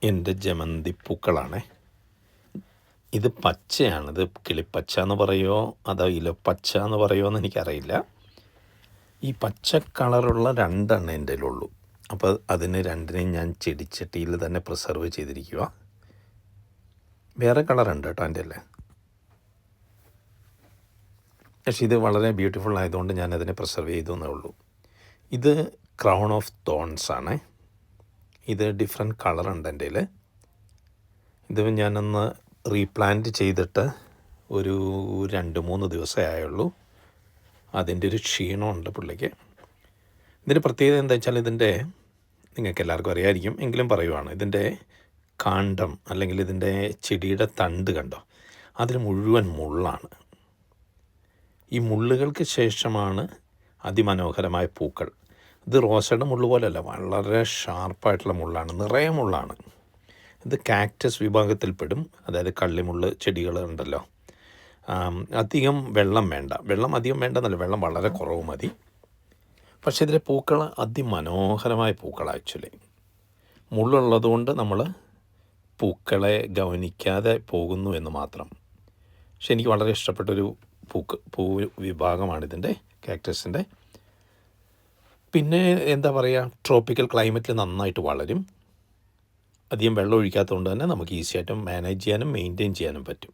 എൻ്റെ ജമന്തി പൂക്കളാണ്. ഇത് പച്ചയാണ്. ഇത് കിളിപ്പച്ച എന്ന് പറയുമോ അതോ ഇലപ്പച്ച എന്ന് പറയുമോ എന്ന് എനിക്കറിയില്ല. ഈ പച്ച കളറുള്ള രണ്ടെണ്ണം എൻ്റെ കയ്യിലുള്ളൂ. അപ്പോൾ അതിന് രണ്ടിനെയും ഞാൻ ചെടിച്ചട്ടിയിൽ തന്നെ പ്രിസർവ് ചെയ്തിരിക്കുക. വേറെ കളറുണ്ട് കേട്ടോ എൻ്റെ അല്ലേ, പക്ഷേ ഇത് വളരെ ബ്യൂട്ടിഫുൾ ആയതുകൊണ്ട് ഞാനതിനെ പ്രിസർവ് ചെയ്തു എന്നേ ഉള്ളൂ. ഇത് ക്രൗൺ ഓഫ് തോൺസ് ആണ്. ഇത് ഡിഫറെൻറ്റ് കളറുണ്ട് എൻ്റെ കയ്യിൽ. ഇത് ഞാനൊന്ന് റീപ്ലാന്റ് ചെയ്തിട്ട് ഒരു 2-3 ദിവസമേ ആയുള്ളൂ. അതിൻ്റെ ഒരു ക്ഷീണമുണ്ട് പുള്ളിക്ക്. ഇതിൻ്റെ പ്രത്യേകത എന്താ വെച്ചാൽ ഇതിൻ്റെ, നിങ്ങൾക്ക് എല്ലാവർക്കും അറിയാമായിരിക്കും എങ്കിലും പറയുവാണ്, ഇതിൻ്റെ കാണ്ഡം അല്ലെങ്കിൽ ഇതിൻ്റെ ചെടിയുടെ തണ്ട് കണ്ടോ, അതിൽ മുഴുവൻ മുള്ളാണ്. ഈ മുള്ളുകൾക്ക് ശേഷമാണ് അതിമനോഹരമായ പൂക്കൾ. ഇത് റോസയുടെ മുള്ളു പോലെയല്ല, വളരെ ഷാർപ്പായിട്ടുള്ള മുള്ളാണ്, നിറയെ മുള്ളാണ്. ഇത് കാക്ടസ് വിഭാഗത്തിൽപ്പെടും. അതായത് കള്ളിമുള്ള് ചെടികൾ ഉണ്ടല്ലോ. അധികം വെള്ളം വേണ്ട, വെള്ളം അധികം വേണ്ടെന്നല്ല, വെള്ളം വളരെ കുറവ് മതി. പക്ഷേ ഇതിലെ പൂക്കൾ അതിമനോഹരമായ പൂക്കൾ. ആക്ച്വലി മുള്ളുള്ളതുകൊണ്ട് നമ്മൾ പൂക്കളെ ഗവനിക്കാതെ പോകുന്നു എന്ന് മാത്രം. പക്ഷെ എനിക്ക് വളരെ ഇഷ്ടപ്പെട്ടൊരു പൂ വിഭാഗമാണിതിൻ്റെ, കാക്ടസിൻ്റെ. പിന്നെ എന്താ പറയുക, ട്രോപ്പിക്കൽ ക്ലൈമറ്റിൽ നന്നായിട്ട് വളരും. അധികം വെള്ളം ഒഴിക്കാത്തതുകൊണ്ട് തന്നെ നമുക്ക് ഈസിയായിട്ടും മാനേജ് ചെയ്യാനും മെയിൻറ്റെയിൻ ചെയ്യാനും പറ്റും.